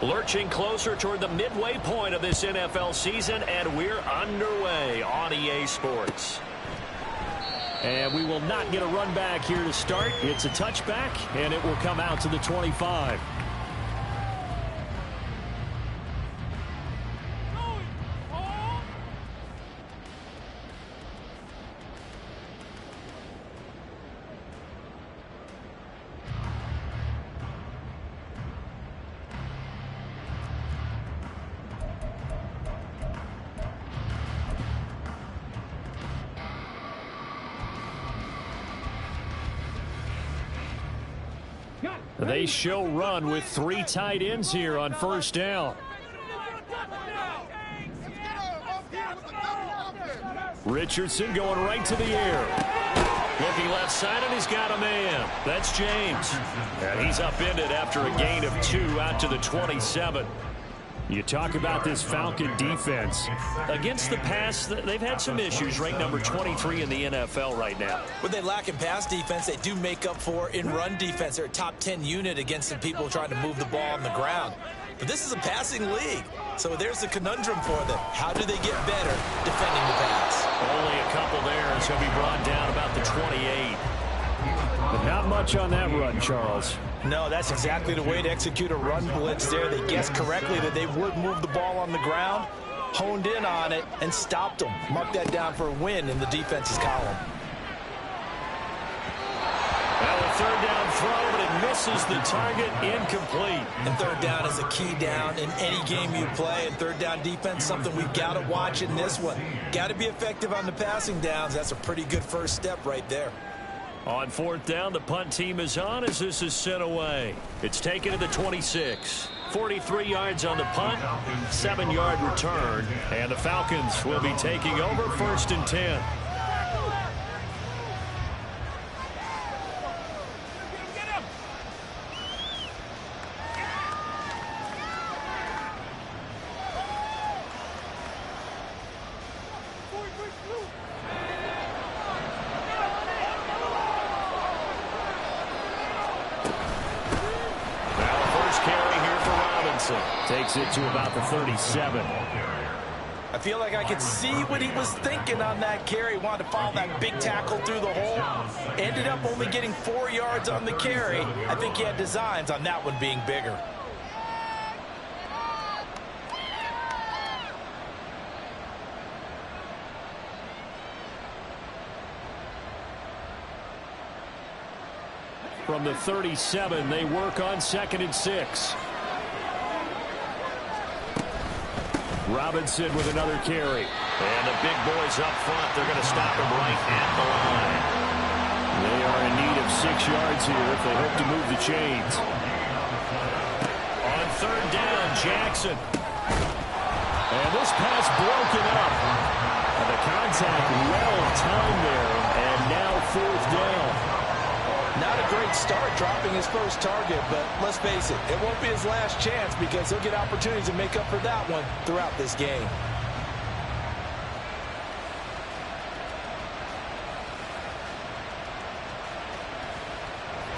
Lurching closer toward the midway point of this NFL season, and we're underway on EA Sports. And we will not get a run back here to start. It's a touchback, and it will come out to the 25. They show run with 3 tight ends here on first down. Richardson going right to the air. Looking left side, and he's got a man. That's James. And he's upended after a gain of 2 out to the 27. You talk about this Falcon defense. Against the pass, they've had some issues. Ranked number 23 in the NFL right now. When they lack in pass defense, they do make up for in run defense. They're a top 10 unit against some people trying to move the ball on the ground. But this is a passing league. So there's the conundrum for them. How do they get better defending the pass? Only a couple there, as he'll be brought down about the 28. But not much on that run, Charles. No, that's exactly the way to execute a run blitz there. They guessed correctly that they would move the ball on the ground, honed in on it, and stopped them. Mark that down for a win in the defense's column. Now a third down throw, but it misses the target, incomplete. And third down is a key down in any game you play. And third down defense, something we've got to watch in this one. Got to be effective on the passing downs. That's a pretty good first step right there. On fourth down, the punt team is on as this is sent away. It's taken to the 26. 43 yards on the punt, 7-yard return, and the Falcons will be taking over first and 10. Takes it to about the 37. I feel like I could see what he was thinking on that carry. Wanted to follow that big tackle through the hole. Ended up only getting 4 yards on the carry. I think he had designs on that one being bigger. From the 37, they work on 2nd and 6. Robinson with another carry. And the big boys up front, they're going to stop him right at the line. They are in need of 6 yards here if they hope to move the chains. On third down, Jackson. And this pass broken up. And the contact well timed there. And now fourth down. Not a great start dropping his first target, but let's face it, it won't be his last chance because he'll get opportunities to make up for that one throughout this game.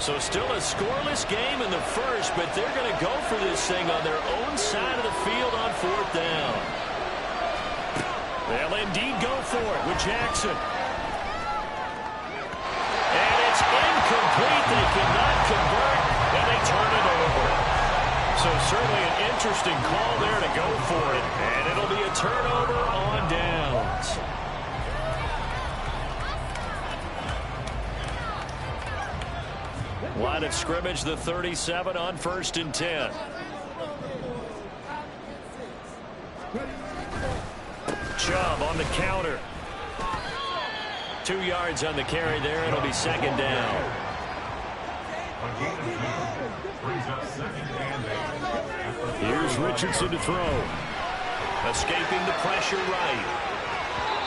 So still a scoreless game in the first, but they're going to go for this thing on their own side of the field on fourth down. They'll indeed go for it with Jackson. Incomplete. They cannot convert, and they turn it over. So certainly an interesting call there to go for it, and it'll be a turnover on downs. Line of scrimmage, the 37 on 1st and 10. Chubb on the counter. 2 yards on the carry there. It'll be 2nd down. Here's Richardson to throw. Escaping the pressure right.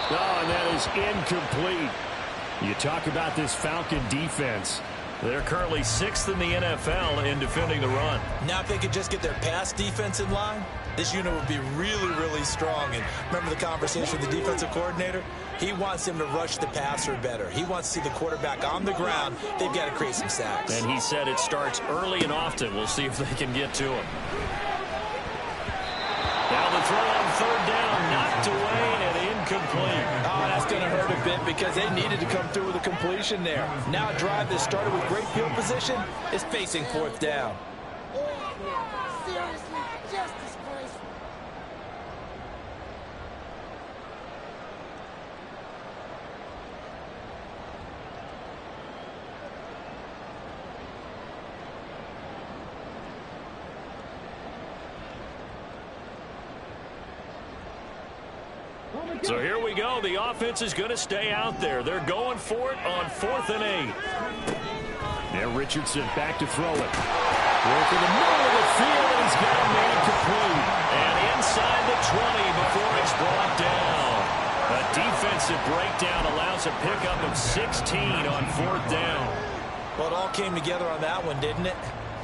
Oh, and that is incomplete. You talk about this Falcon defense. They're currently 6th in the NFL in defending the run. Now if they could just get their pass defense in line, this unit would be really, really strong. And remember the conversation with the defensive coordinator? He wants them to rush the passer better. He wants to see the quarterback on the ground. They've got to create some sacks. And he said it starts early and often. We'll see if they can get to him. bit because they needed to come through with a completion there. Now a drive that started with great field position is facing fourth down. Seriously, just disgraceful. So here we go. The offense is going to stay out there. They're going for it on 4th and 8. Now Richardson back to throw it. Working the middle of the field, and he's got a man complete. And inside the 20 before it's brought down. A defensive breakdown allows a pickup of 16 on 4th down. Well, it all came together on that one, didn't it?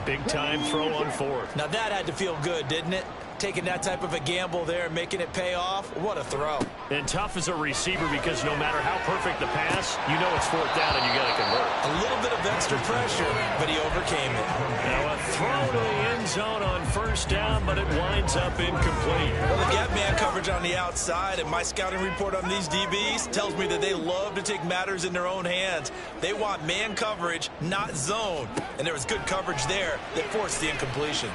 Big time throw on 4th. Now that had to feel good, didn't it? Taking that type of a gamble there and making it pay off. What a throw. And tough as a receiver because no matter how perfect the pass, you know it's 4th down and you got to convert. A little bit of extra pressure, but he overcame it. Now a throw to the end zone on 1st down, but it winds up incomplete. Well, they get man coverage on the outside, and my scouting report on these DBs tells me that they love to take matters in their own hands. They want man coverage, not zone. And there was good coverage there that forced the incompletion.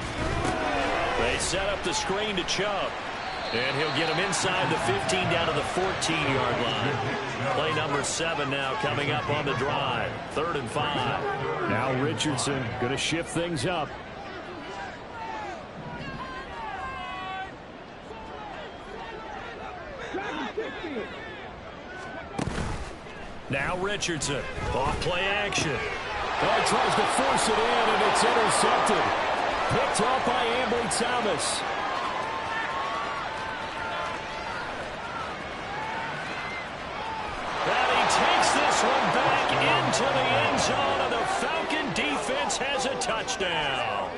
They set up the screen to Chubb. And he'll get him inside the 15 down to the 14-yard line. Play number 7 now coming up on the drive. 3rd and 5. Now Richardson going to shift things up. Now Richardson. Off play action. Oh, tries to force it in, and it's intercepted. Picked off by Ambry Thomas. And he takes this one back into the end zone, and the Falcon defense has a touchdown.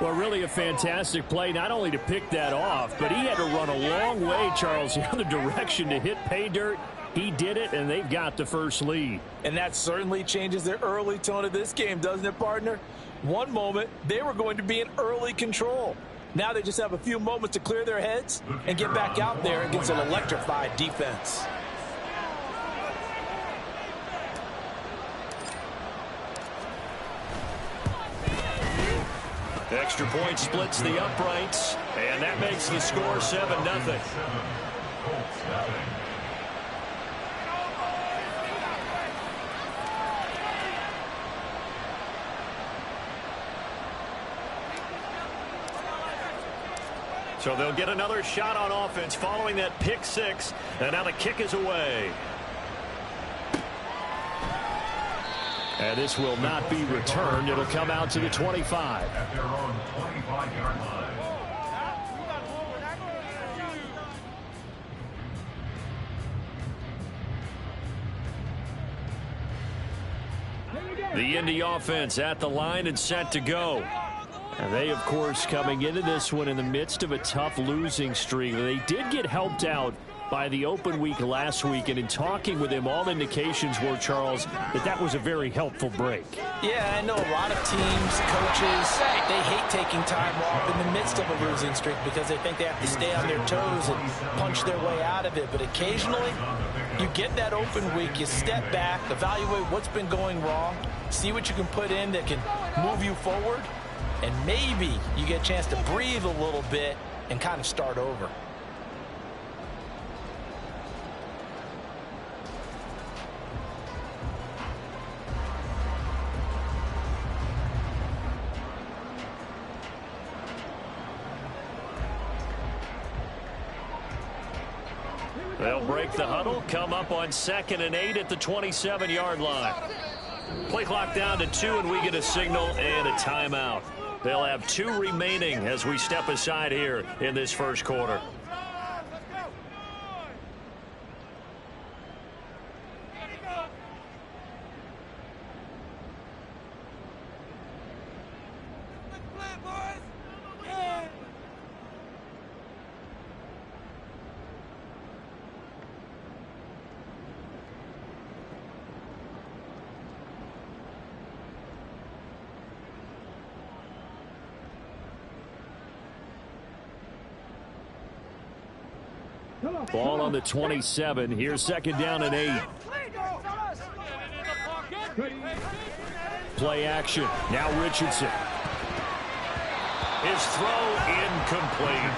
Well, really a fantastic play, not only to pick that off, but he had to run a long way, Charles, the other direction to hit pay dirt. He did it, and they've got the first lead. And that certainly changes the early tone of this game, doesn't it, partner? One moment, they were going to be in early control. Now they just have a few moments to clear their heads and get back out there against an electrified defense. Extra point splits the uprights, and that makes the score 7-0. So they'll get another shot on offense following that pick 6, and now the kick is away. And this will not be returned. It'll come out to the 25. At their own 25-yard line. The Indy offense at the line and set to go. And they, of course, coming into this one in the midst of a tough losing streak. They did get helped out by the open week last week, and in talking with him, all indications were, Charles, that was a very helpful break. Yeah, I know a lot of teams, coaches, they hate taking time off in the midst of a losing streak because they think they have to stay on their toes and punch their way out of it. But occasionally, you get that open week, you step back, evaluate what's been going wrong, see what you can put in that can move you forward, and maybe you get a chance to breathe a little bit and kind of start over. They'll break the huddle, come up on 2nd and 8 at the 27-yard line. Play clock down to 2, and we get a signal and a timeout. They'll have 2 remaining as we step aside here in this first quarter. Ball on the 27. Here's second down and 8. Play action. Now Richardson. His throw incomplete.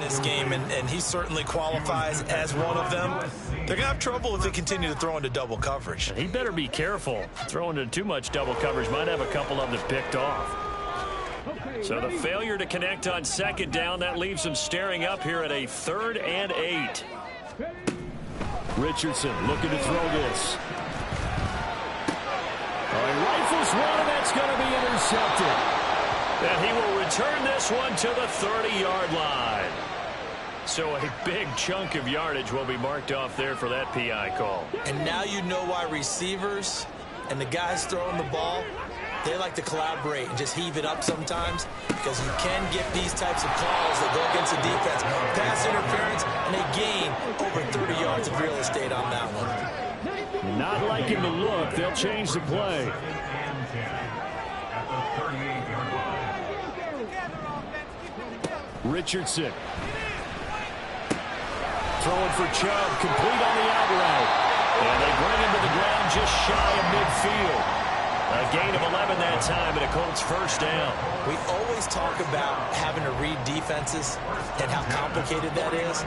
This game, and he certainly qualifies as one of them. They're going to have trouble if they continue to throw into double coverage. He better be careful. Throwing into too much double coverage might have a couple of them picked off. So the failure to connect on second down, that leaves them staring up here at a 3rd and 8. Richardson looking to throw this. He rifles one, and that's going to be intercepted. And he will return this one to the 30-yard line. So a big chunk of yardage will be marked off there for that PI call. And now you know why receivers and the guys throwing the ball, they like to collaborate and just heave it up sometimes, because you can get these types of calls that go against the defense. Pass interference, and they gain over 30 yards of real estate on that one. Not liking the look. They'll change the play. Richardson. Throwing for Chubb, complete on the out route. And they bring him to the ground just shy of midfield. A gain of 11 that time, and a Colts first down. We always talk about having to read defenses and how complicated that is.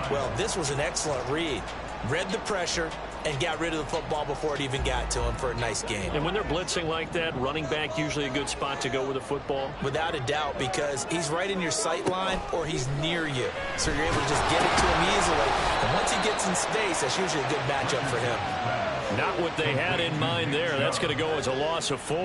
Well, this was an excellent read. Read the pressure and got rid of the football before it even got to him for a nice game. And when they're blitzing like that, running back usually a good spot to go with the football? Without a doubt, because he's right in your sight line or he's near you. So you're able to just get it to him easily. And once he gets in space, that's usually a good matchup for him. Not what they had in mind there. That's going to go as a loss of 4.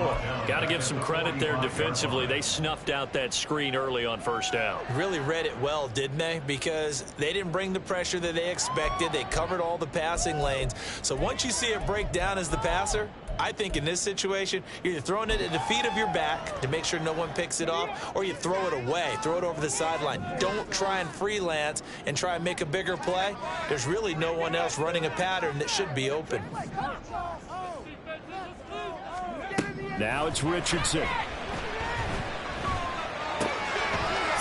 Got to give some credit there defensively. They snuffed out that screen early on first down. Really read it well, didn't they? Because they didn't bring the pressure that they expected. They covered all the passing lanes. So once you see it break down as the passer, I think in this situation, you're either throwing it at the feet of your back to make sure no one picks it off, or you throw it away, throw it over the sideline. Don't try and freelance and try and make a bigger play. There's really no one else running a pattern that should be open. Now it's Richardson.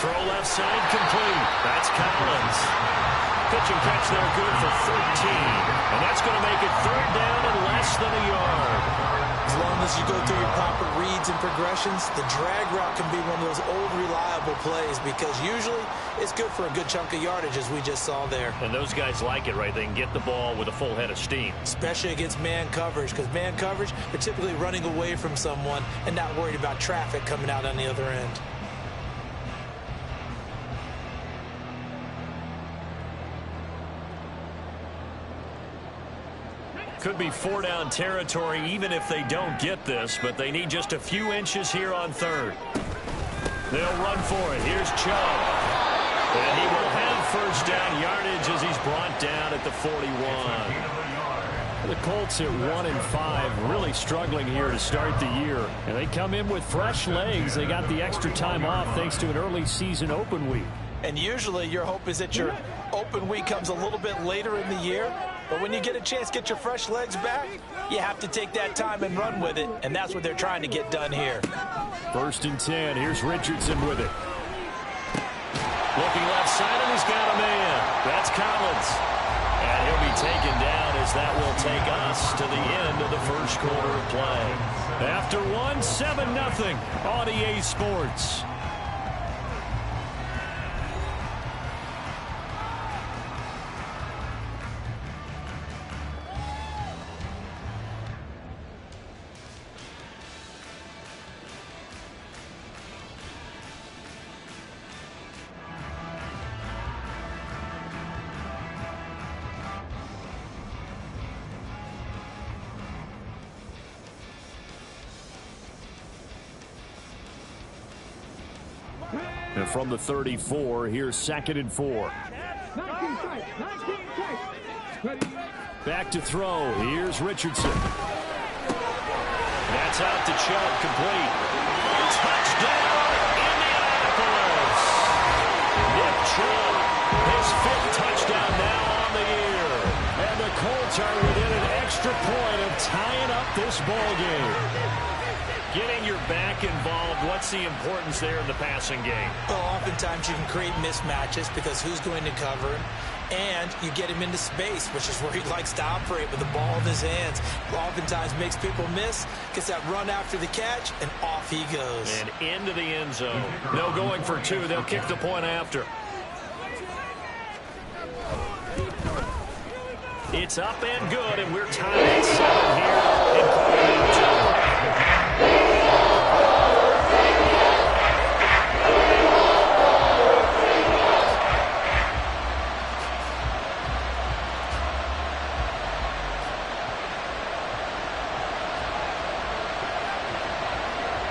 Throw left side complete. That's Collins. Pitch and catch there, good for 13. And that's going to make it 3rd down and less than a yard. As long as you go through your proper reads and progressions, the drag route can be one of those old reliable plays, because usually it's good for a good chunk of yardage, as we just saw there. And those guys like it, right? They can get the ball with a full head of steam. Especially against man coverage, because man coverage, they're typically running away from someone and not worried about traffic coming out on the other end. Could be 4-down territory even if they don't get this, but they need just a few inches here on 3rd. They'll run for it. Here's Chubb. And he will have first down yardage as he's brought down at the 41. The Colts at 1-5, really struggling here to start the year. And they come in with fresh legs. They got the extra time off thanks to an early season open week. And usually your hope is that your open week comes a little bit later in the year. But when you get a chance to get your fresh legs back, you have to take that time and run with it. And that's what they're trying to get done here. 1st and 10. Here's Richardson with it. Looking left side, and he's got a man. That's Collins. And he'll be taken down as that will take us to the end of the first quarter of play. After 7-0 on EA Sports. And from the 34, here's 2nd and 4. Back to throw. Here's Richardson. That's out to Chubb, complete. Touchdown, Indianapolis. Nick Chubb, his 5th touchdown now on the year. And the Colts are within an extra point of tying up this ball game. Getting your back involved, what's the importance there in the passing game? Well, oftentimes you can create mismatches because who's going to cover him? And you get him into space, which is where he likes to operate with the ball in his hands. Oftentimes makes people miss, gets that run after the catch, and off he goes. And into the end zone. No going for 2. They'll kick the point after. It's up and good, and we're tied at 7 here in quarter 2.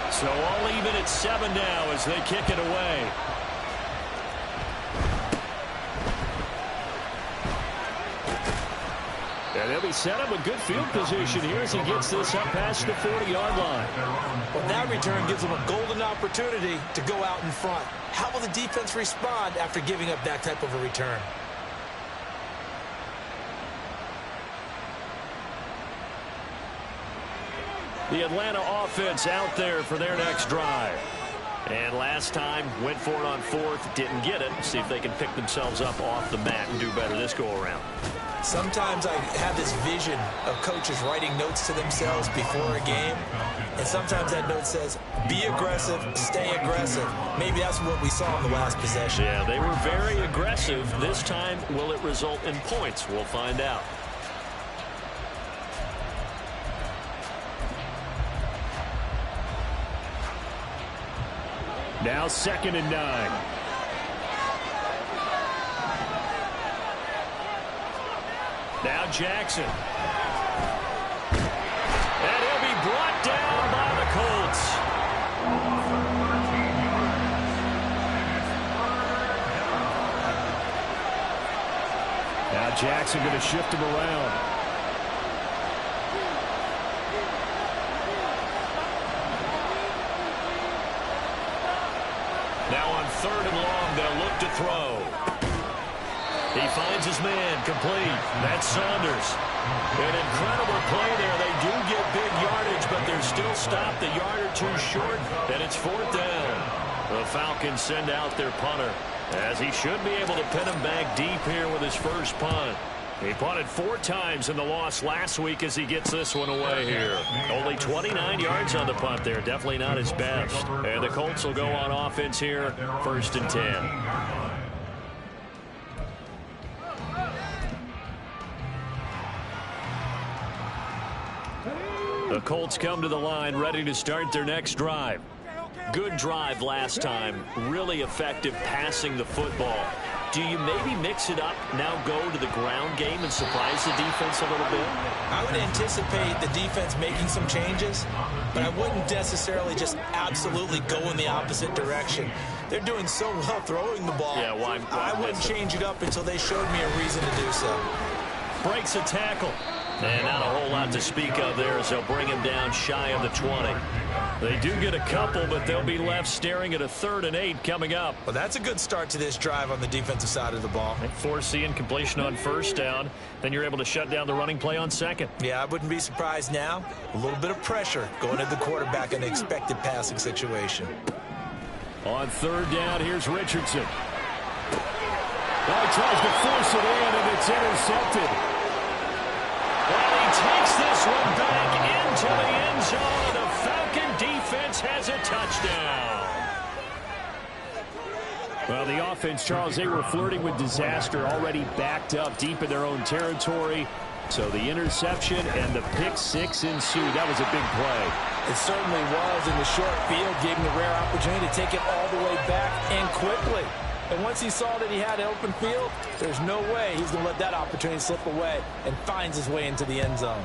So all even at 7 now as they kick it away. And they'll be set up a good field position here as he gets this up past the 40-yard line. Well, that return gives them a golden opportunity to go out in front. How will the defense respond after giving up that type of a return? The Atlanta offense out there for their next drive. And last time, went for it on 4th, didn't get it. See if they can pick themselves up off the mat and do better this go-around. Sometimes I have this vision of coaches writing notes to themselves before a game. And sometimes that note says, be aggressive, stay aggressive. Maybe that's what we saw in the last possession. Yeah, they were very aggressive. This time, will it result in points? We'll find out. Now 2nd and 9. Now Jackson. And he'll be brought down by the Colts. Now Jackson going to shift him around. Now on 3rd and long, they'll look to throw. He finds his man, complete. That's Saunders. An incredible play there. They do get big yardage, but they're still stopped a yard or 2 short, and it's 4th down. The Falcons send out their punter, as he should be able to pin him back deep here with his first punt. He punted 4 times in the loss last week as he gets this one away here. Only 29 yards on the punt there. Definitely not his best. And the Colts will go on offense here, 1st and 10. The Colts come to the line ready to start their next drive. Good drive last time. Really effective passing the football. Do you maybe mix it up, now go to the ground game and surprise the defense a little bit? I would anticipate the defense making some changes, but I wouldn't necessarily just absolutely go in the opposite direction. They're doing so well throwing the ball. Yeah, why I wouldn't change it up until they showed me a reason to do so. Breaks a tackle. And not a whole lot to speak of there as they'll bring him down shy of the 20. They do get a couple, but they'll be left staring at a 3rd and 8 coming up. Well, that's a good start to this drive on the defensive side of the ball. They force the incompletion on 1st down. Then you're able to shut down the running play on 2nd. Yeah, I wouldn't be surprised now. A little bit of pressure going at the quarterback in an expected passing situation. On 3rd down, here's Richardson. Well, he tries to force it in, and it's intercepted. And he takes this one back into the end zone. The Falcon defense has a touchdown. Well, the offense, Charles, they were flirting with disaster, already backed up deep in their own territory. So the interception and the pick 6 ensued. That was a big play. It certainly was, and the short field gave him the rare opportunity to take it all the way back and quickly. And once he saw that he had an open field, there's no way he's going to let that opportunity slip away, and finds his way into the end zone.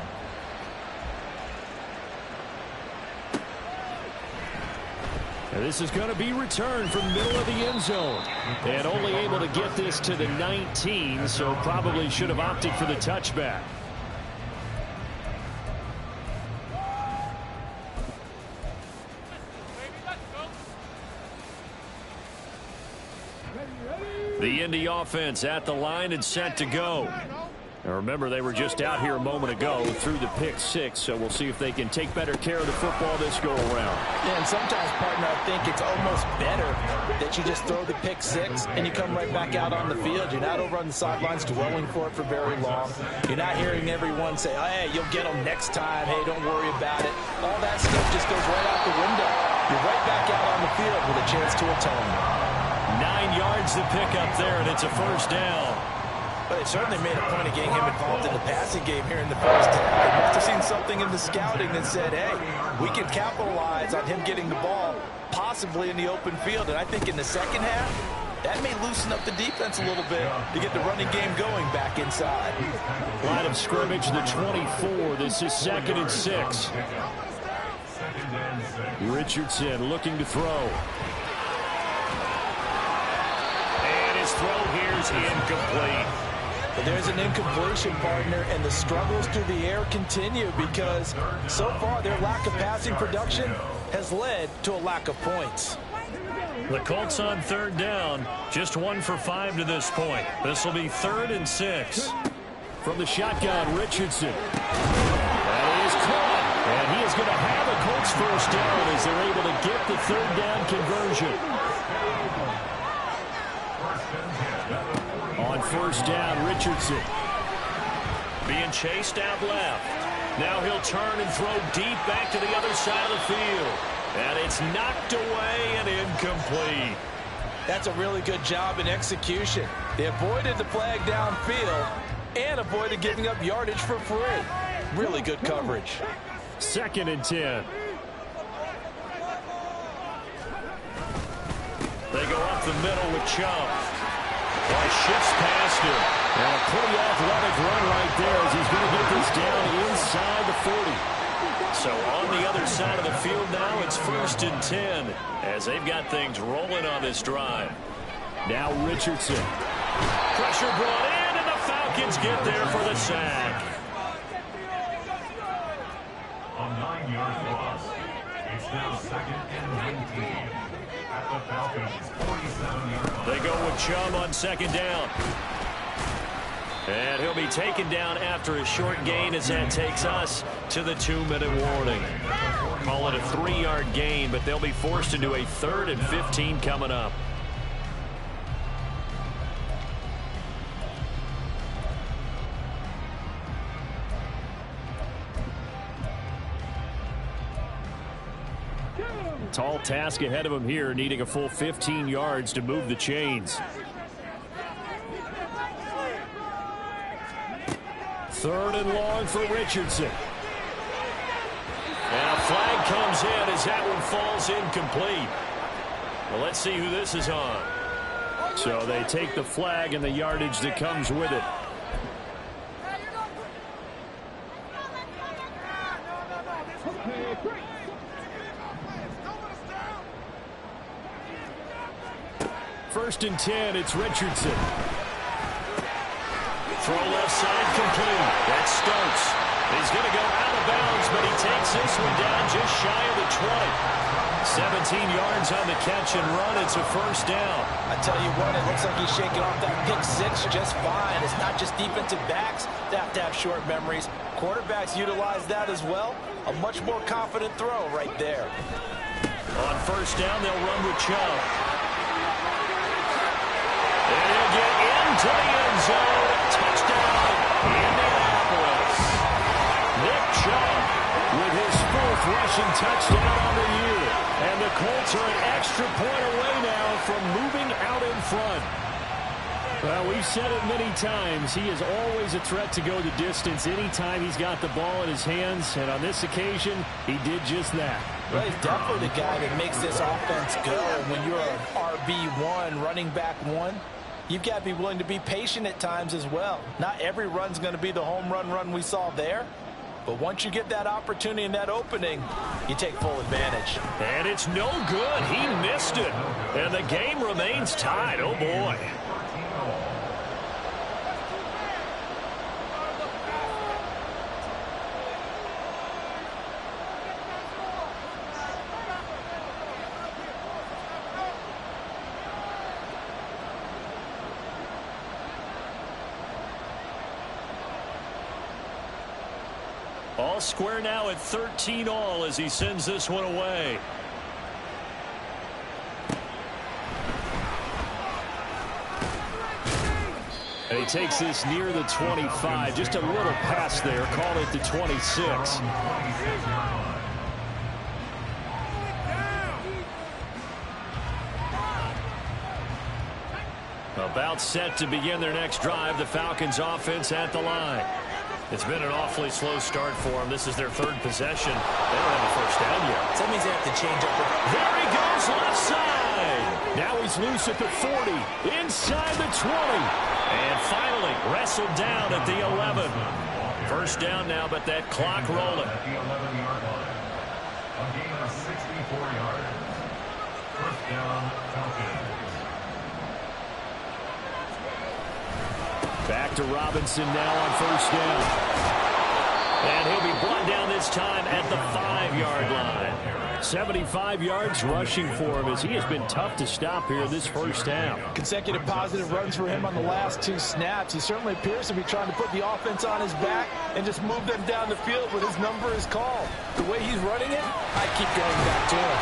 And this is going to be returned from the middle of the end zone. And only able to get this to the 19, so probably should have opted for the touchback. The Indy offense at the line and set to go. Now remember, they were just out here a moment ago through the pick 6, so we'll see if they can take better care of the football this go-around. Yeah, and sometimes, partner, I think it's almost better that you just throw the pick 6 and you come right back out on the field. You're not over on the sidelines dwelling for it for very long. You're not hearing everyone say, oh, hey, you'll get them next time. Hey, don't worry about it. All that stuff just goes right out the window. You're right back out on the field with a chance to atone. 9 yards to pick up there, and it's a first down. But they certainly made a point of getting him involved in the passing game here in the first half. They must have seen something in the scouting that said, hey, we can capitalize on him getting the ball possibly in the open field. And I think in the second half, that may loosen up the defense a little bit to get the running game going back inside. Line of scrimmage, the 24. This is 2nd and 6. Richardson looking to throw. And his throw here is incomplete. But there's an incompletion, partner, and the struggles through the air continue because so far their lack of passing production has led to a lack of points. The Colts on 3rd down, just 1 for 5 to this point. This will be 3rd and 6. From the shotgun, Richardson. That is caught, and he is going to have a Colts first down as they're able to get the 3rd down conversion. On 1st down, Richardson. Being chased out left. Now he'll turn and throw deep back to the other side of the field. And it's knocked away and incomplete. That's a really good job in execution. They avoided the flag downfield and avoided giving up yardage for free. Really good coverage. 2nd and 10. They go up the middle with Chubb. Well, shifts past him. And a pretty athletic run right there as he's going to get this down inside the 40. So on the other side of the field now, it's 1st and 10 as they've got things rolling on this drive. Now Richardson. Pressure brought in, and the Falcons get there for the sack. A 9-yard loss. It's now 2nd and 19. At the Falcons' 47-yard line. They go with Chubb on 2nd down. And he'll be taken down after a short gain as that takes us to the 2-minute warning. Call it a 3-yard gain, but they'll be forced into a 3rd and 15 coming up. Tall task ahead of him here, needing a full 15 yards to move the chains. 3rd and long for Richardson. And a flag comes in as that one falls incomplete. Well, let's see who this is on. So they take the flag and the yardage that comes with it. First and 10, it's Richardson. Throw left side complete. That's Stokes. He's going to go out of bounds, but he takes this one down just shy of the 20. 17 yards on the catch and run. It's a first down. I tell you what, it looks like he's shaking off that pick 6 just fine. It's not just defensive backs that have to have short memories. Quarterbacks utilize that as well. A much more confident throw right there. On first down, they'll run with Chubb. And he'll get into the end zone. Touchdown, Indianapolis. Nick Chubb with his 4th rushing touchdown on the year. And the Colts are an extra point away now from moving out in front. Well, we've said it many times. He is always a threat to go the distance anytime he's got the ball in his hands. And on this occasion, he did just that. Well, he's definitely the guy that makes this offense go. When you're an RB1, running back 1, you've got to be willing to be patient at times as well. Not every run's going to be the home run we saw there, But once you get that opportunity and that opening, you take full advantage. And it's no good. He missed it. And the game remains tied. Oh, boy. All square now at 13-all as he sends this one away. And he takes this near the 25. Just a little pass there. Called it the 26. About set to begin their next drive. The Falcons offense at the line. It's been an awfully slow start for them. This is their third possession. They don't have a first down yet. So that means they have to change up. There he goes, left side. Now he's loose at the 40, inside the 20. And finally wrestled down at the 11. First down now, but that clock rolling. At the 11-yard line. A gain of 64 yards. First down, Falcons. Back to Robinson now on first down. And he'll be brought down this time at the 5-yard line. 75 yards rushing for him as he has been tough to stop here this first half. Consecutive positive runs for him on the last 2 snaps. He certainly appears to be trying to put the offense on his back and just move them down the field when his number is called. The way he's running it, I keep going back to him.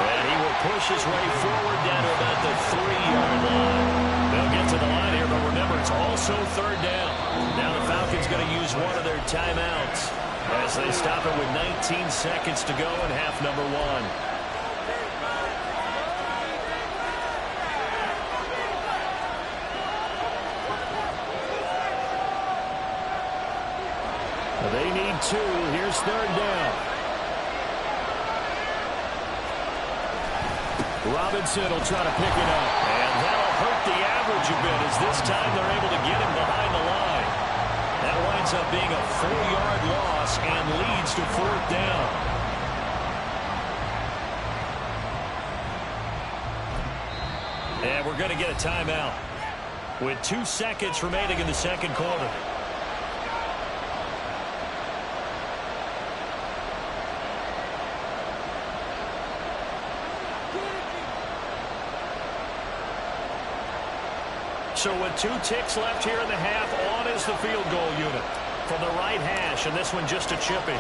And he will push his way forward down to about the 3-yard line. They'll get to the line here, but remember, it's also third down. Now the Falcons going to use one of their timeouts as they stop it with 19 seconds to go in half number 1. They need 2. Here's third down. Robinson will try to pick it up. And that'll hurt the average a bit as this time they're able to get him behind the line. That winds up being a 4-yard loss and leads to fourth down. And we're going to get a timeout with 2 seconds remaining in the second quarter. So with 2 ticks left here in the half, on is the field goal unit from the right hash, and this one just a chippy.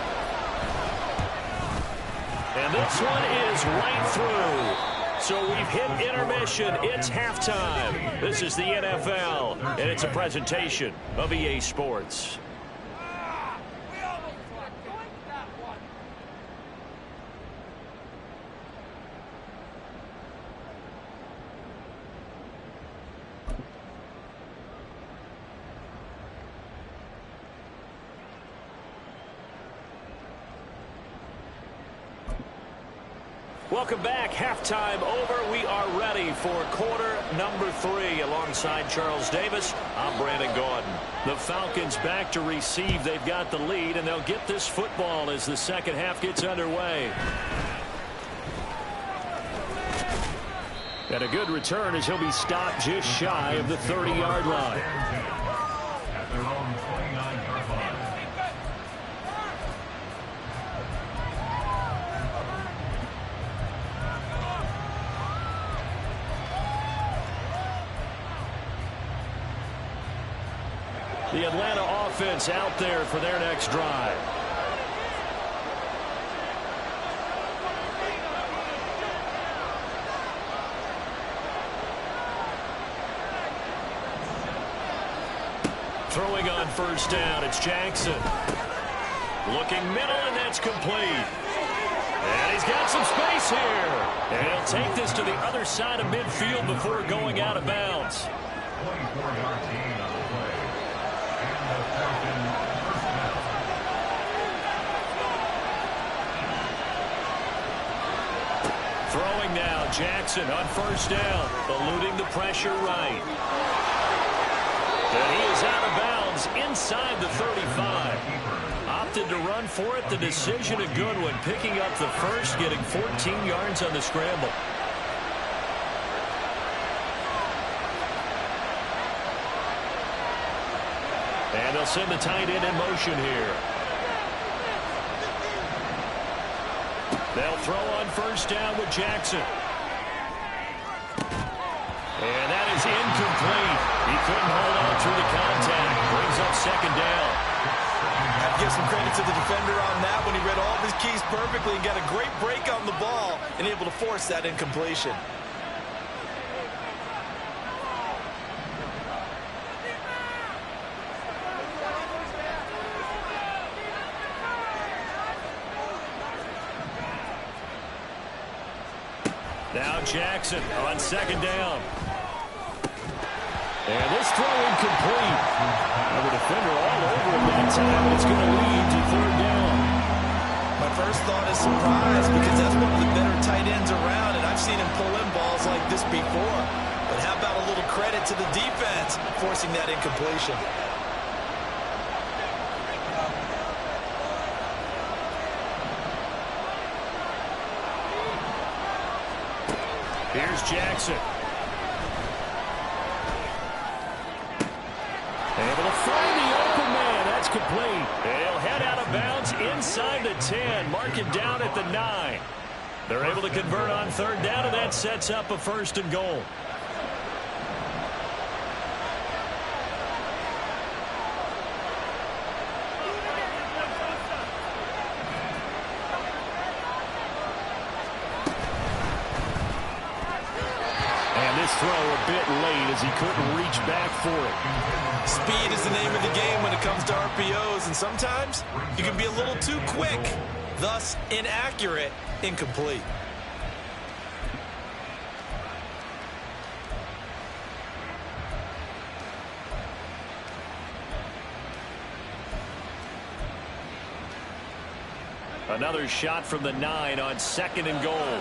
And this one is right through. So we've hit intermission. It's halftime. This is the NFL, and it's a presentation of EA Sports. Welcome back. Halftime over. We are ready for quarter number 3 alongside Charles Davis. I'm Brandon Gordon. The Falcons back to receive. They've got the lead, and they'll get this football as the second half gets underway. And a good return as he'll be stopped just shy of the 30-yard line. At their own 29-yard line. The Atlanta offense out there for their next drive. Throwing on first down, it's Jackson. Looking middle, and that's complete. And he's got some space here. And he'll take this to the other side of midfield before going out of bounds. 24-yard gain on the play. And the Falcon first down. Throwing now, Jackson on first down, eluding the pressure right. And he is out of bounds inside the 35. opted to run for it. The decision a good one. Picking up the first, getting 14 yards on the scramble. And they'll send the tight end in motion here. They'll throw on first down with Jackson. And that is incomplete. He couldn't hold on through the contact. Brings up second down. I'd give some credit to the defender on that when he read all of his keys perfectly and got a great break on the ball and able to force that incompletion. Now Jackson on second down. And this throw incomplete. And the defender all over him that time. It's going to lead to third down. My first thought is surprise because that's one of the better tight ends around, and I've seen him pull in balls like this before. But how about a little credit to the defense forcing that incompletion? Here's Jackson. Able to find the open man. That's complete. They'll head out of bounds inside the 10. Mark it down at the 9. They're able to convert on third down, and that sets up a first and goal. Throw a bit late as he couldn't reach back for it. Speed is the name of the game when it comes to RPOs, and sometimes you can be a little too quick, thus inaccurate, incomplete. Another shot from the 9 on second and goal.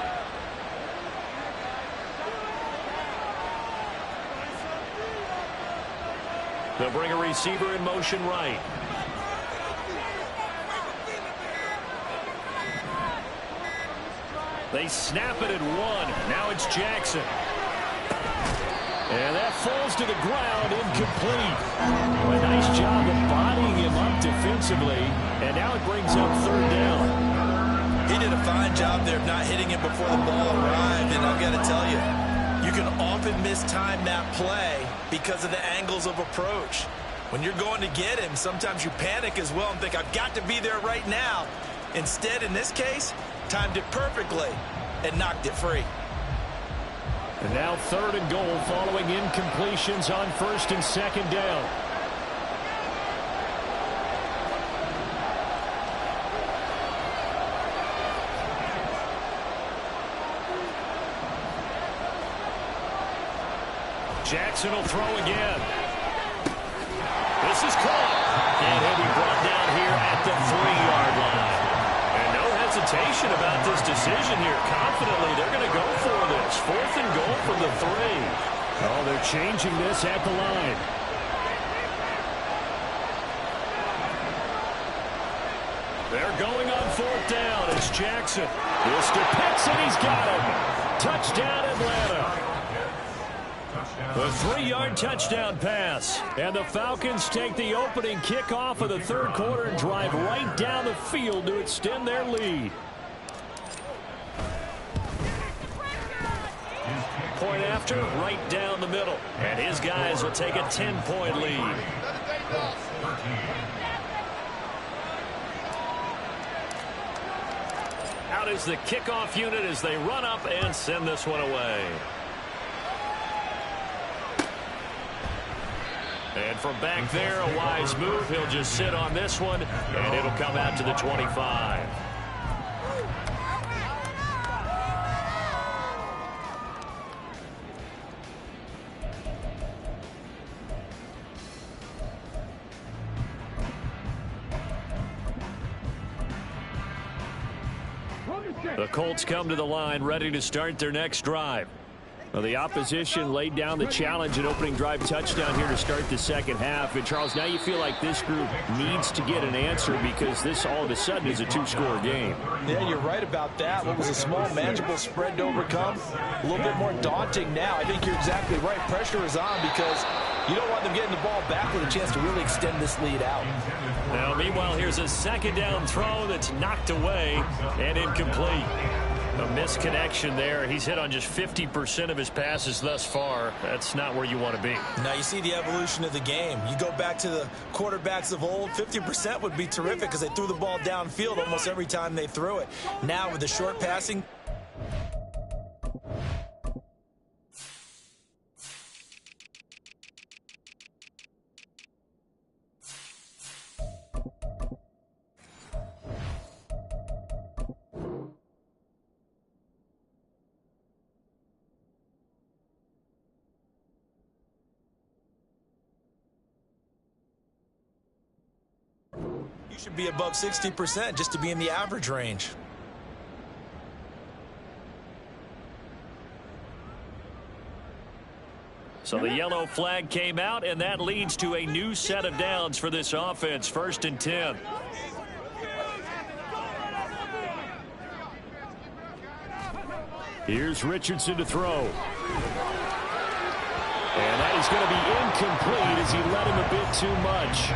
They'll bring a receiver in motion right. They snap it at 1. Now it's Jackson. And that falls to the ground, incomplete. A nice job of bodying him up defensively. And now it brings up third down. He did a fine job there of not hitting it before the ball arrived. And I've got to tell you, you can often mistime that play because of the angles of approach. When you're going to get him, sometimes you panic as well and think, I've got to be there right now. Instead, in this case, timed it perfectly and knocked it free. And now third and goal following incompletions on first and second down. Jackson will throw again. This is caught. And he'll be brought down here at the 3-yard line. And no hesitation about this decision here. Confidently, they're going to go for this. Fourth and goal from the 3. Oh, they're changing this at the line. They're going on fourth down. It's Jackson. Mr. Pitts, and he's got him. Touchdown, Atlanta. A 3-yard touchdown pass. And the Falcons take the opening kickoff of the third quarter and drive right down the field to extend their lead. Point after, right down the middle. And his guys will take a 10-point lead. Out is the kickoff unit as they run up and send this one away. And from back there, a wise move. He'll just sit on this one, and it'll come out to the 25. The Colts come to the line ready to start their next drive. Well, the opposition laid down the challenge and opening drive touchdown here to start the second half. And, Charles, now you feel like this group needs to get an answer because this all of a sudden is a two-score game. Yeah, you're right about that. What was a small, manageable spread to overcome, a little bit more daunting now. I think you're exactly right. Pressure is on because you don't want them getting the ball back with a chance to really extend this lead out. Now, meanwhile, here's a second down throw that's knocked away and incomplete. A misconnection there. He's hit on just 50% of his passes thus far. That's not where you want to be. Now you see the evolution of the game. You go back to the quarterbacks of old, 50% would be terrific because they threw the ball downfield almost every time they threw it. Now with the short passing, you should be above 60% just to be in the average range. So the yellow flag came out, and that leads to a new set of downs for this offense. 1st and 10. Here's Richardson to throw. And that is going to be incomplete as he let him a bit too much.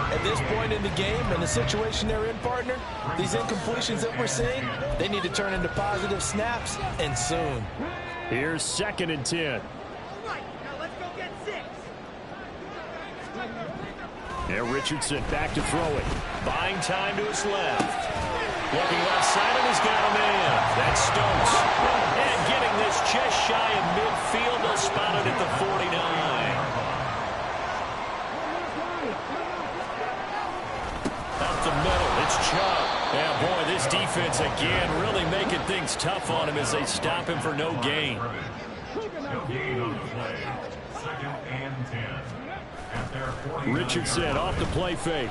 At this point in the game and the situation they're in, partner, these incompletions that we're seeing, they need to turn into positive snaps, and soon. Here's 2nd and 10. And Richardson back to throw it. Buying time to his left. Looking left side, and he's got a man. That's Stokes. And getting this just shy of midfield. They'll spot it at the 49. Up the middle, it's Chubb. Yeah, boy, this defense again really making things tough on him as they stop him for no gain. No gain on the play. 2nd and 10. At their 49. Richardson off the play fake.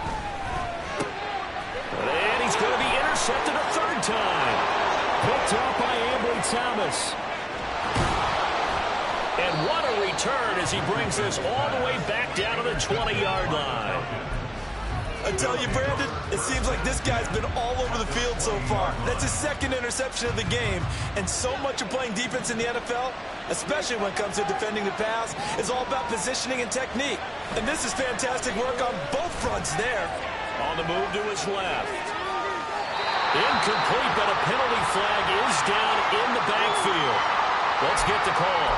And he's going to be intercepted a 3rd time. Picked up by Ambry Thomas. And what a return as he brings this all the way back down to the 20-yard line. I tell you, Brandon, it seems like this guy's been all over the field so far. That's his 2nd interception of the game. And so much of playing defense in the NFL, especially when it comes to defending the pass, is all about positioning and technique. And this is fantastic work on both fronts there. On the move to his left. Incomplete, but a penalty flag is down in the backfield. Let's get the call.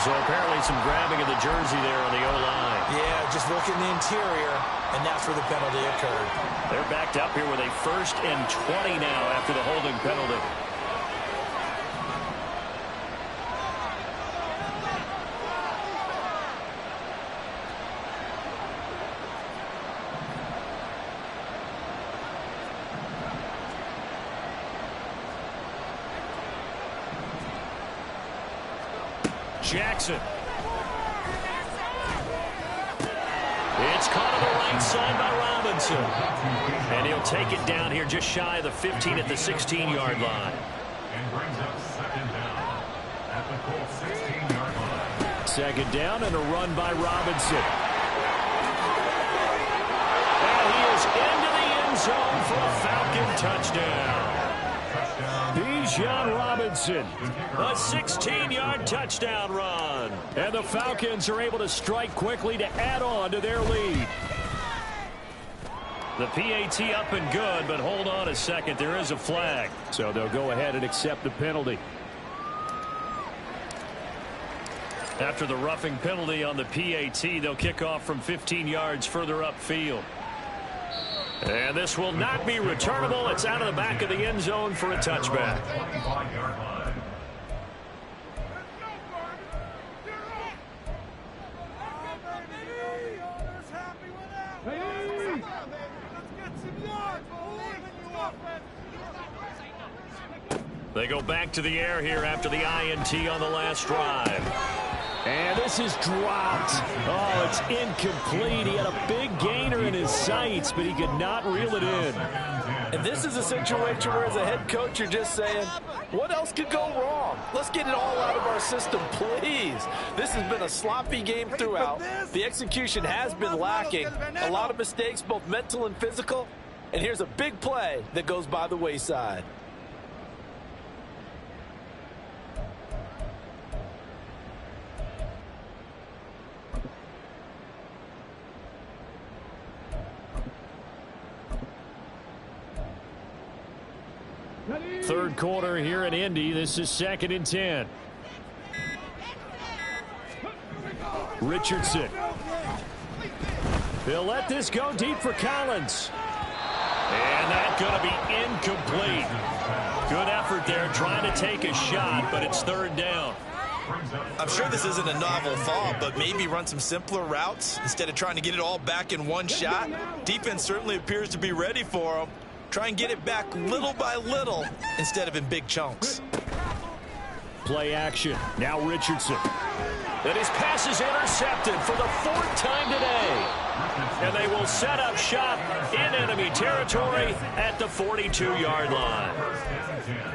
So apparently some grabbing of the jersey there on the O-line. Yeah, just look in the interior, and that's where the penalty occurred. They're backed up here with a 1st and 20 now after the holding penalty. Jackson. It's caught on the right side by Robinson. And he'll take it down here just shy of the 15 at the 16-yard line. And brings up 2nd down at the Colts 16-yard line. 2nd down and a run by Robinson. And he is into the end zone for a Falcon touchdown. Bijan Robinson. A 16-yard touchdown run. And the Falcons are able to strike quickly to add on to their lead. The PAT up and good, but hold on a second. There is a flag. So they'll go ahead and accept the penalty. After the roughing penalty on the PAT, they'll kick off from 15 yards further upfield. And this will not be returnable. It's out of the back of the end zone for a touchback. 25-yard line. They go back to the air here after the INT on the last drive. And this is dropped. Oh, it's incomplete. He had a big gainer in his sights, but he could not reel it in. And And this is a situation where as a head coach, you're just saying, what else could go wrong? Let's get it all out of our system, please. This has been a sloppy game throughout. The execution has been lacking. A lot of mistakes, both mental and physical. And here's a big play that goes by the wayside. Third quarter here in Indy. This is 2nd and 10. Richardson. They'll let this go deep for Collins. And that's going to be incomplete. Good effort there trying to take a shot, but it's 3rd down. I'm sure this isn't a novel thought, but maybe run some simpler routes instead of trying to get it all back in one shot. Defense certainly appears to be ready for them. Try and get it back little by little instead of in big chunks. Play action. Now Richardson. And his pass is intercepted for the 4th time today. And they will set up shop in enemy territory at the 42-yard line.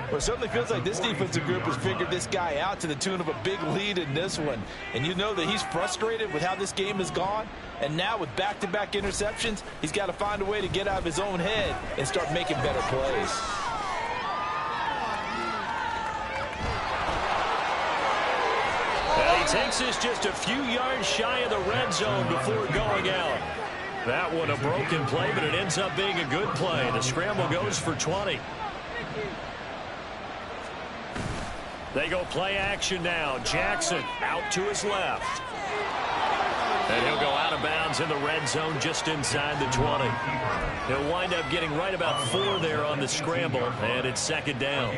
Well, it certainly feels like this defensive group has figured this guy out to the tune of a big lead in this one. And you know that he's frustrated with how this game has gone. And now with back-to-back interceptions, he's got to find a way to get out of his own head and start making better plays. And he takes this just a few yards shy of the red zone before going out. That one a broken play, but it ends up being a good play. The scramble goes for 20. They go play action now. Jackson out to his left. And he'll go out of bounds in the red zone just inside the 20. He'll wind up getting right about 4 there on the scramble, and it's 2nd down.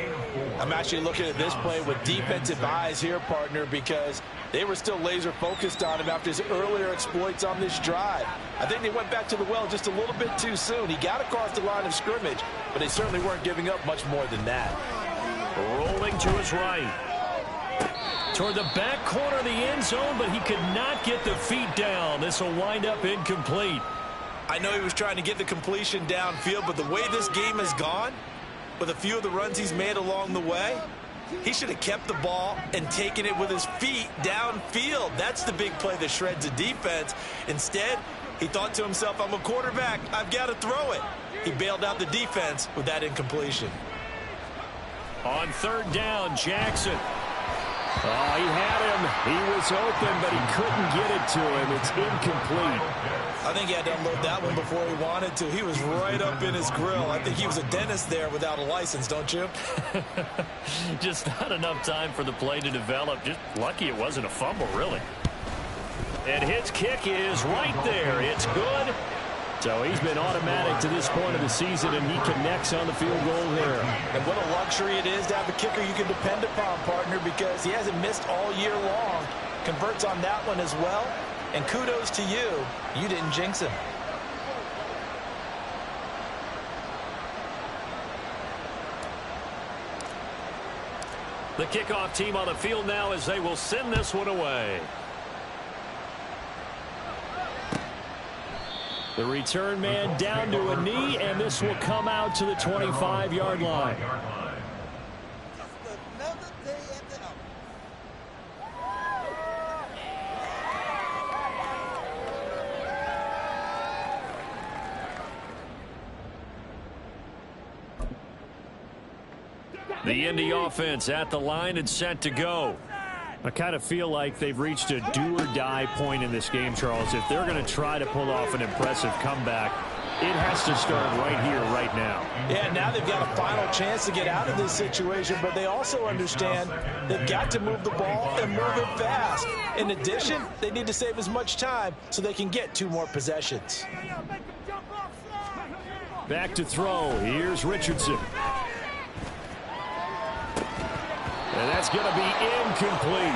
I'm actually looking at this play with defensive eyes here, partner, because they were still laser focused on him after his earlier exploits on this drive. I think they went back to the well just a little bit too soon. He got across the line of scrimmage, but they certainly weren't giving up much more than that. Rolling to his right. Toward the back corner of the end zone, but he could not get the feet down. This will wind up incomplete. I know he was trying to get the completion downfield, but the way this game has gone, with a few of the runs he's made along the way, he should have kept the ball and taken it with his feet downfield. That's the big play that shreds a defense. Instead, he thought to himself, I'm a quarterback, I've got to throw it. He bailed out the defense with that incompletion. On 3rd down, Jackson. Oh, he had him. He was open, but he couldn't get it to him. It's incomplete. I think he had to unload that one before he wanted to. He was right up in his grill. I think he was a dentist there without a license, don't you? Just not enough time for the play to develop. Just lucky it wasn't a fumble, really. And his kick is right there. It's good. So he's been automatic to this point of the season, and he connects on the field goal there. And what a luxury it is to have a kicker you can depend upon, partner, because he hasn't missed all year long. Converts on that one as well. And kudos to you. You didn't jinx him. The kickoff team on the field now as they will send this one away. The return man down to a knee, and this will come out to the 25-yard line. The Indy offense at the line and set to go. I kind of feel like they've reached a do-or-die point in this game, Charles. If they're going to try to pull off an impressive comeback, it has to start right here, right now. Yeah, now they've got a final chance to get out of this situation, but they also understand they've got to move the ball and move it fast. In addition, they need to save as much time so they can get 2 more possessions. Back to throw. Here's Richardson. And that's going to be incomplete.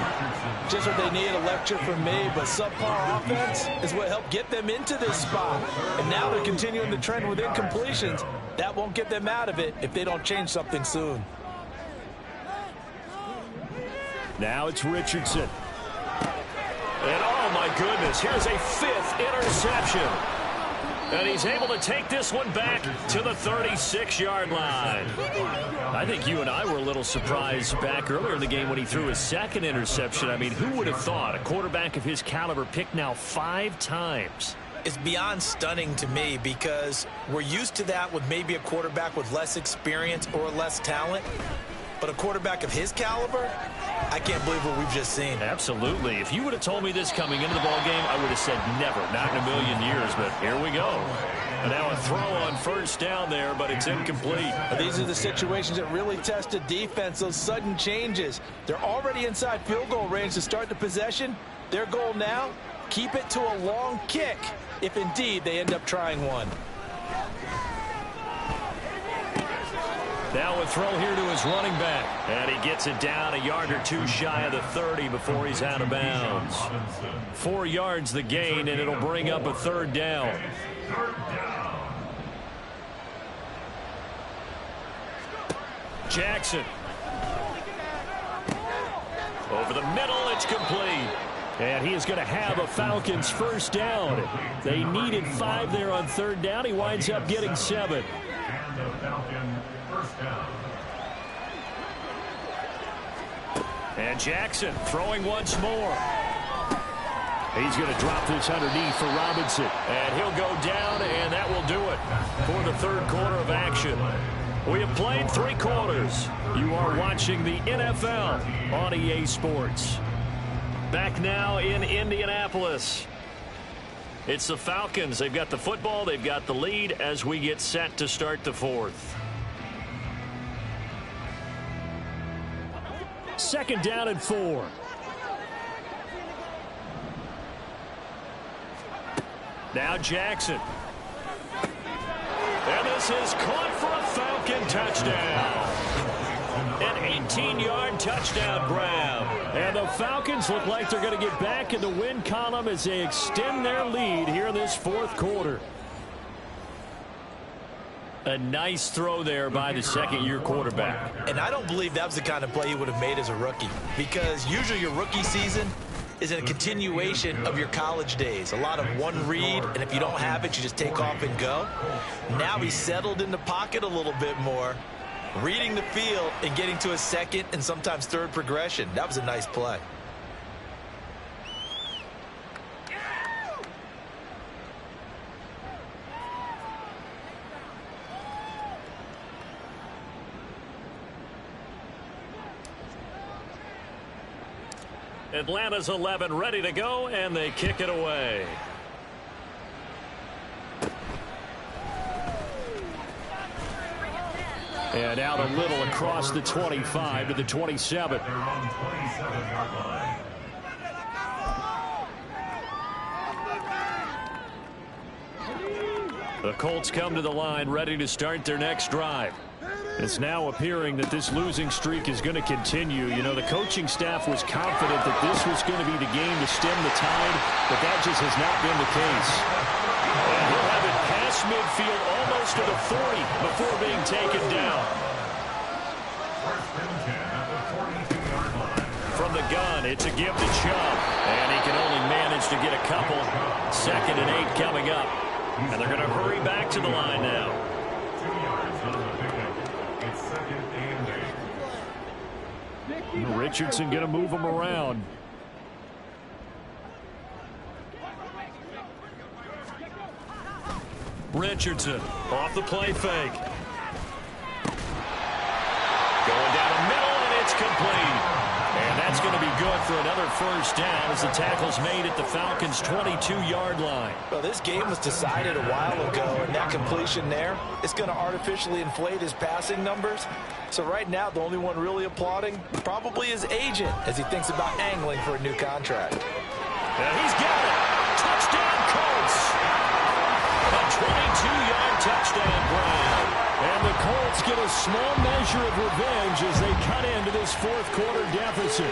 Just what they need, a lecture from me, but subpar offense is what helped get them into this spot. And now they're continuing the trend with incompletions. That won't get them out of it if they don't change something soon. Now it's Richardson. And oh my goodness, here's a 5th interception. And he's able to take this one back to the 36-yard line. I think you and I were a little surprised back earlier in the game when he threw his second interception. I mean, who would have thought a quarterback of his caliber picked now 5 times? It's beyond stunning to me because we're used to that with maybe a quarterback with less experience or less talent. But a quarterback of his caliber, I can't believe what we've just seen. Absolutely. If you would have told me this coming into the ballgame, I would have said never, not in a million years. But here we go. And now a throw on first down there, but it's incomplete. These are the situations that really test a defense, those sudden changes. They're already inside field goal range to start the possession. Their goal now, keep it to a long kick, if indeed they end up trying one. Now a throw here to his running back. And he gets it down a yard or two shy of the 30 before he's out of bounds. 4 yards the gain, and it'll bring up a third down. Jackson. Over the middle, it's complete. And he is going to have a Falcons first down. They needed 5 there on third down. He winds up getting 7. And the Falcon first down. And Jackson throwing once more. He's going to drop this underneath for Robinson. And he'll go down, and that will do it for the third quarter of action. We have played 3 quarters. You are watching the NFL on EA Sports. Back now in Indianapolis. It's the Falcons. They've got the football. They've got the lead as we get set to start the fourth. Second down and 4. Now Jackson. And this is caught for a Falcon touchdown. An 18-yard touchdown grab. And the Falcons look like they're going to get back in the win column as they extend their lead here in this fourth quarter. A nice throw there by the second-year quarterback. And I don't believe that was the kind of play he would have made as a rookie, because usually your rookie season is a continuation of your college days. A lot of one read, and if you don't have it, you just take off and go. Now he's settled in the pocket a little bit more, reading the field and getting to a second and sometimes third progression. That was a nice play. Atlanta's 11 ready to go, and they kick it away. And out a little across the 25 to the 27. They're on 27-yard line. The Colts come to the line ready to start their next drive. It's now appearing that this losing streak is going to continue. You know, the coaching staff was confident that this was going to be the game to stem the tide, but that just has not been the case. And he'll have it past midfield almost to the 40 before being taken down. First and 10 at the 42-yard line. From the gun, it's a give to Chubb. And he can only manage to get a couple. 2nd and 8 coming up. And they're going to hurry back to the line now. 2 yards on the pickup. It's 2nd and 8. Richardson going to move him around. Richardson off the play fake. Going down the middle, and it's complete. And that's going to be good for another first down as the tackle's made at the Falcons' 22-yard line. Well, this game was decided a while ago, and that completion there is going to artificially inflate his passing numbers. So right now, the only one really applauding probably his agent as he thinks about angling for a new contract. And he's got it. Touchdown, Colts. A 22-yard touchdown grab. And the Colts get a small measure of revenge as they cut into this fourth quarter deficit.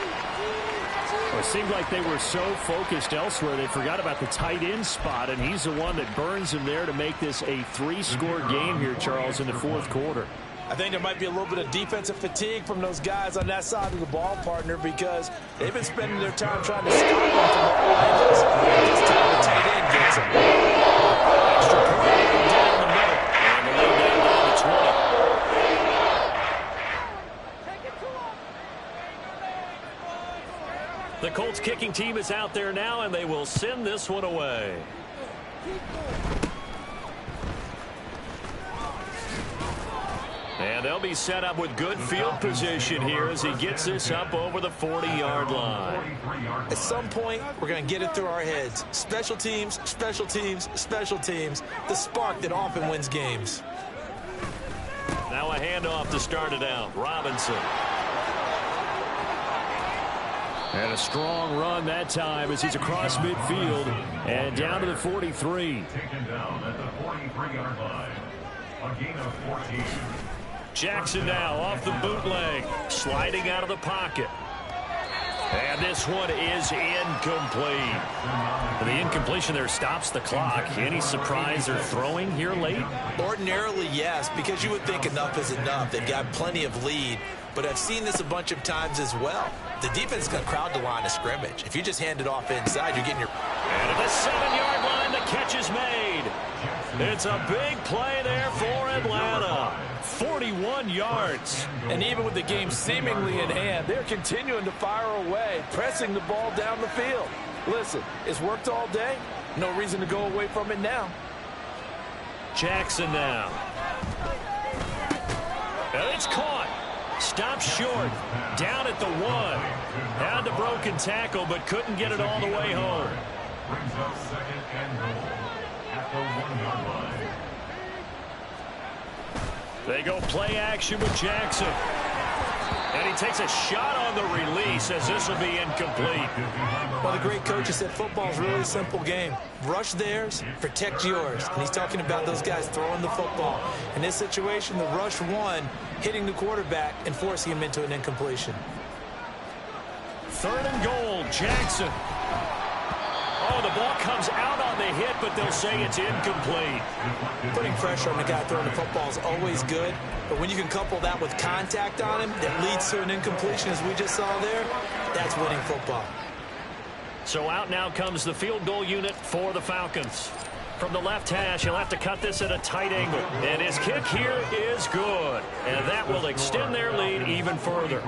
Well, it seemed like they were so focused elsewhere, they forgot about the tight end spot, and he's the one that burns him there to make this a 3-score game here, Charles, in the fourth quarter. I think there might be a little bit of defensive fatigue from those guys on that side of the ball, partner, because they've been spending their time trying to stop him from all angles. This time the tight end gets him. Extra point The Colts kicking team is out there now, and they will send this one away. And they'll be set up with good field position here as he gets this up over the 40-yard line. At some point, we're going to get it through our heads. Special teams, special teams, special teams. The spark that often wins games. Now a handoff to start it out. Robinson. And a strong run that time as he's across midfield and down to the 43. Taken down at the 43-yard line. A gain of 14. Jackson now off the bootleg, sliding out of the pocket. And this one is incomplete. The incompletion there stops the clock. Any surprise they're throwing here late? Ordinarily, yes, because you would think enough is enough. They've got plenty of lead, but I've seen this a bunch of times as well. The defense is going to crowd the line of scrimmage. If you just hand it off inside, you're getting your... And at the 7-yard line, the catch is made. It's a big play there for Atlanta. 41 yards. And even with the game seemingly in hand, they're continuing to fire away, pressing the ball down the field. Listen, it's worked all day. No reason to go away from it now. Jackson now. And it's caught. Stopped short. Down at the 1. Had the broken tackle, but couldn't get it all the way home. Brings up second and goal at the 1-yard line. They go play action with Jackson. And he takes a shot on the release as this will be incomplete. Well, the great coach has said football is a really simple game. Rush theirs, protect yours. And he's talking about those guys throwing the football. In this situation, the rush one, hitting the quarterback and forcing him into an incompletion. 3rd and goal, Jackson. Oh, the ball comes out on the hit, but they'll say it's incomplete. Putting pressure on the guy throwing the football is always good, but when you can couple that with contact on him that leads to an incompletion, as we just saw there, that's winning football. So out now comes the field goal unit for the Falcons. From the left hash, he'll have to cut this at a tight angle. And his kick here is good. And that will extend their lead even further.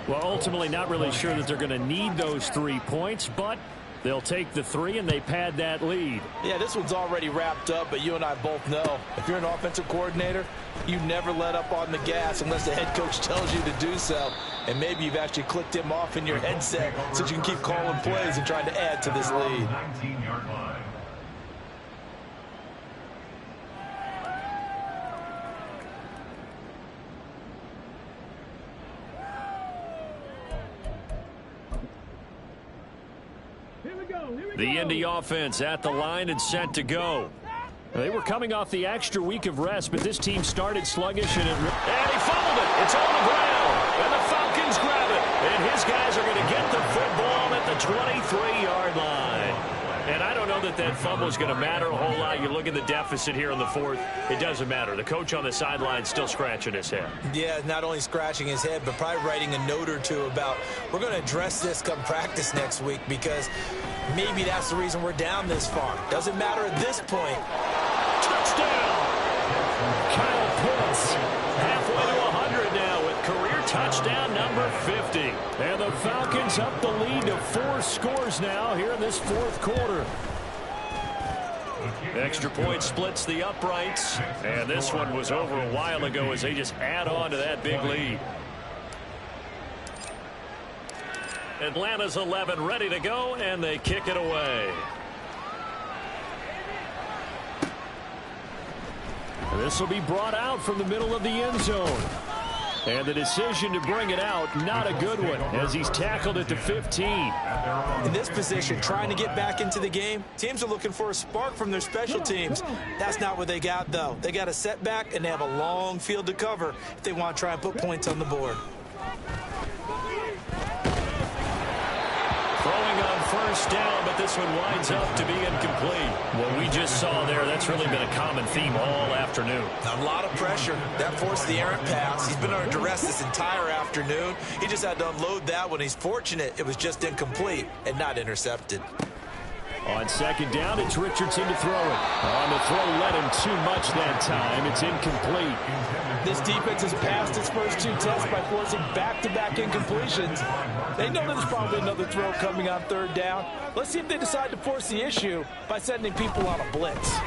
Well, ultimately not really sure that they're going to need those 3 points, but they'll take the 3 and they pad that lead. Yeah, this one's already wrapped up, but you and I both know if you're an offensive coordinator, you never let up on the gas unless the head coach tells you to do so. And maybe you've actually clicked him off in your headset so you can keep calling plays and trying to add to this lead. 19-yard line. The Indy offense at the line and set to go. They were coming off the extra week of rest, but this team started sluggish. And he fumbled it. It's on the ground. And the Falcons grab it. And his guys are going to get the football at the 23-yard line. And I don't know that that fumble is going to matter a whole lot. You look at the deficit here in the 4th. It doesn't matter. The coach on the sideline still scratching his head. Yeah, not only scratching his head, but probably writing a note or two about we're going to address this come practice next week because maybe that's the reason we're down this far. Doesn't matter at this point. Touchdown! Kyle Pitts halfway to 100 now with career touchdown number 50. And the Falcons up the lead to 4 scores now here in this 4th quarter. Extra point splits the uprights. And this one was over a while ago as they just add on to that big lead. Atlanta's 11 ready to go, and they kick it away. And this will be brought out from the middle of the end zone. And the decision to bring it out, not a good one, as he's tackled at the 15. In this position, trying to get back into the game, teams are looking for a spark from their special teams. That's not what they got, though. They got a setback, and they have a long field to cover if they want to try and put points on the board. Throwing on first down, but this one winds up to be incomplete. What we just saw there, that's really been a common theme all afternoon. A lot of pressure. That forced the errant pass. He's been under duress this entire afternoon. He just had to unload that one. He's fortunate it was just incomplete and not intercepted. On second down, it's Richardson to throw it. On the throw, let him too much that time. It's incomplete. This defense has passed its first 2 tests by forcing back-to-back incompletions. They know there's probably another throw coming on third down. Let's see if they decide to force the issue by sending people on a blitz.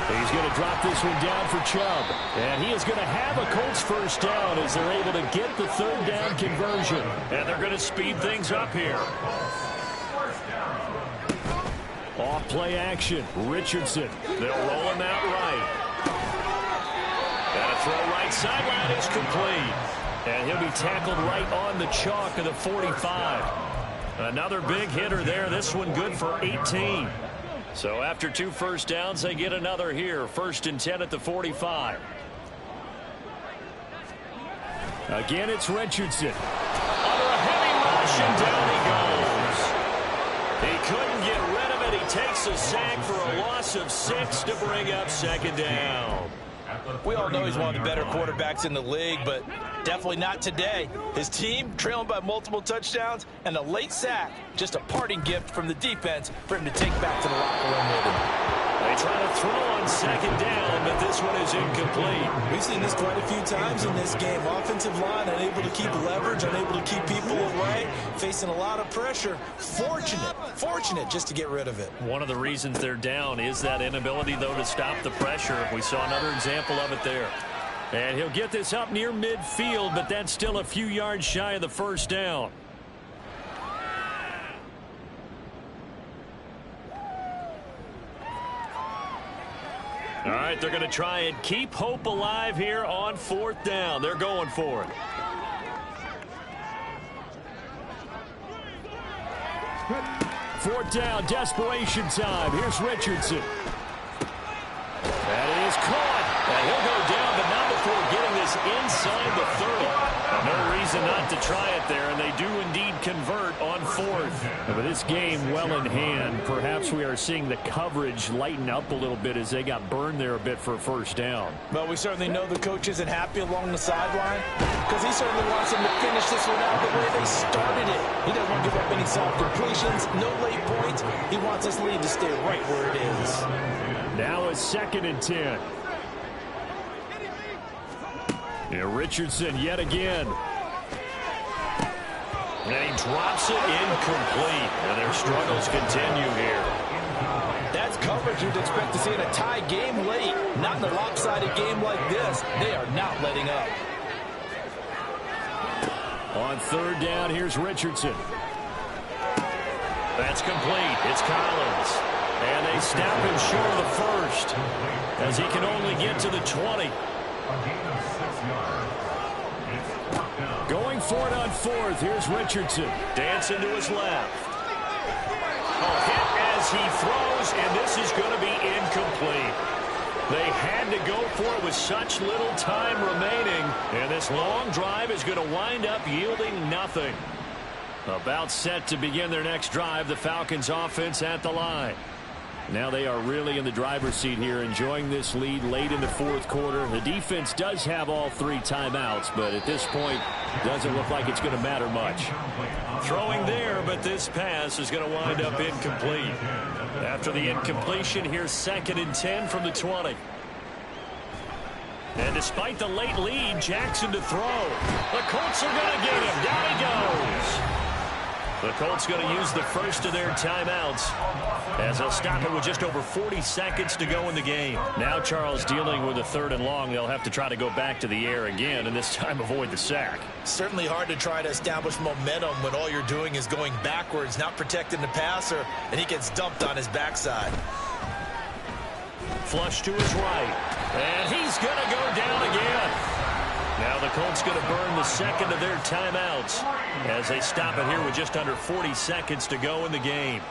He's going to drop this one down for Chubb. And he is going to have a Colts first down as they're able to get the third down conversion. And they're going to speed things up here. Off play action, Richardson. They'll roll him out right. And a throw right sideline is complete. And he'll be tackled right on the chalk of the 45. Another big hitter there. This one good for 18. So after 2 first downs, they get another here. 1st and 10 at the 45. Again, it's Richardson. Under a heavy rush, and down he goes. He couldn't get rid of it. He takes a sack for a loss of 6 to bring up 2nd down. We all know he's one of the better quarterbacks in the league, but definitely not today. His team trailing by multiple touchdowns and a late sack, just a parting gift from the defense for him to take back to the locker room with him. They try to throw on 2nd down, but this one is incomplete. We've seen this quite a few times in this game. Offensive line unable to keep leverage, unable to keep people away, facing a lot of pressure. Fortunate just to get rid of it. One of the reasons they're down is that inability, though, to stop the pressure. We saw another example of it there. And he'll get this up near midfield, but that's still a few yards shy of the first down. All right, they're going to try and keep hope alive here on 4th down. They're going for it. Fourth down, desperation time. Here's Richardson. That is caught. And he'll go down, but not before getting this inside the 30. No reason not to try it there, and they do indeed convert on 4th. But this game well in hand. Perhaps we are seeing the coverage lighten up a little bit as they got burned there a bit for a first down. Well, we certainly know the coach isn't happy along the sideline because he certainly wants them to finish this one out the way they started it. He doesn't want to give up any soft completions, no late points. He wants this lead to stay right where it is. Now a 2nd and 10. Yeah, Richardson yet again. And he drops it incomplete. And their struggles continue here. That's coverage you'd expect to see in a tie game late. Not in a lopsided game like this. They are not letting up. On 3rd down, here's Richardson. That's complete. It's Collins. And they stop him short of the 1st as he can only get to the 20. Going for it on 4th. Here's Richardson. Dancing to his left. Hit as he throws, and this is going to be incomplete. They had to go for it with such little time remaining, and this long drive is going to wind up yielding nothing. About set to begin their next drive, the Falcons offense at the line. Now they are really in the driver's seat here, enjoying this lead late in the 4th quarter. The defense does have all 3 timeouts, but at this point, doesn't look like it's going to matter much. Throwing there, but this pass is going to wind up incomplete. After the incompletion, here's 2nd and 10 from the 20. And despite the late lead, Jackson to throw. The Colts are going to get him. Down he goes. The Colts going to use the first of their timeouts as they'll stop it with just over 40 seconds to go in the game. Now Charles dealing with a 3rd and long. They'll have to try to go back to the air again and this time avoid the sack. Certainly hard to try to establish momentum when all you're doing is going backwards, not protecting the passer, and he gets dumped on his backside. Flush to his right. And he's going to go down again. Now the Colts going to burn the 2nd of their timeouts as they stop it here with just under 40 seconds to go in the game.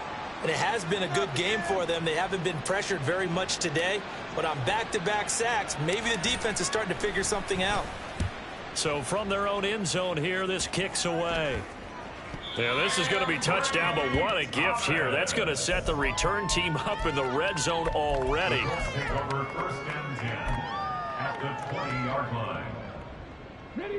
And it has been a good game for them. They haven't been pressured very much today, but on back-to-back sacks, maybe the defense is starting to figure something out. So from their own end zone here, this kicks away. Yeah, this is going to be touchdown, but what a gift here. That's going to set the return team up in the red zone already. Take over 1st and 10 at the 20-yard line. Ready.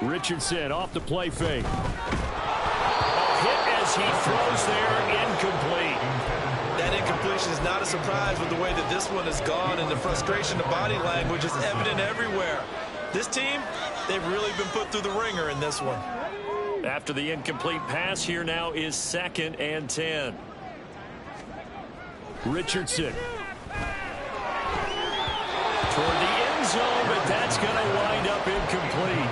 Richardson off the play fake. Hit as he throws there, incomplete. That incompletion is not a surprise with the way that this one has gone, and the frustration, the body language is evident everywhere. This team, they've really been put through the ringer in this one. After the incomplete pass, here now is 2nd and 10. Richardson. Toward the end zone, but that's going to wind up incomplete.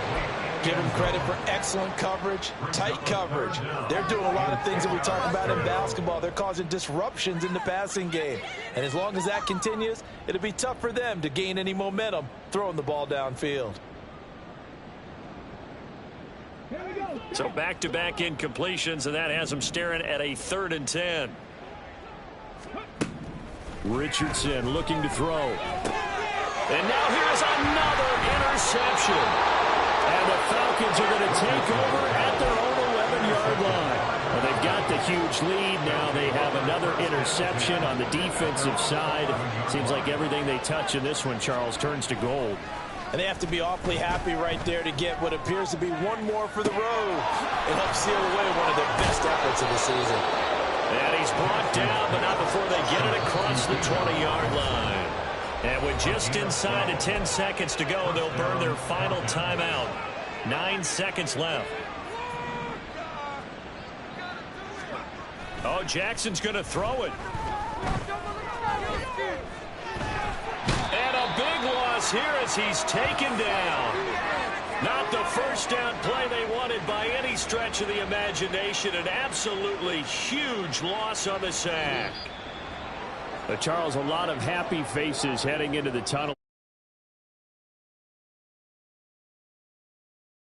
Give them credit for excellent coverage, tight coverage. They're doing a lot of things that we talk about in basketball. They're causing disruptions in the passing game. And as long as that continues, it'll be tough for them to gain any momentum throwing the ball downfield. So back-to-back incompletions, and that has them staring at a 3rd and 10. Richardson looking to throw. And now here's another interception. And the Falcons are going to take over at their own 11-yard line. Well, they've got the huge lead. Now they have another interception on the defensive side. Seems like everything they touch in this one, Charles, turns to gold. And they have to be awfully happy right there to get what appears to be one more for the road. It helps seal away one of their best efforts of the season. And he's brought down, but not before they get it across the 20-yard line. And with just inside of 10 seconds to go, they'll burn their final timeout. 9 seconds left. Oh, Jackson's going to throw it. And a big loss here as he's taken down. Not the first down play they wanted by any stretch of the imagination. An absolutely huge loss on the sack. Charles, a lot of happy faces heading into the tunnel.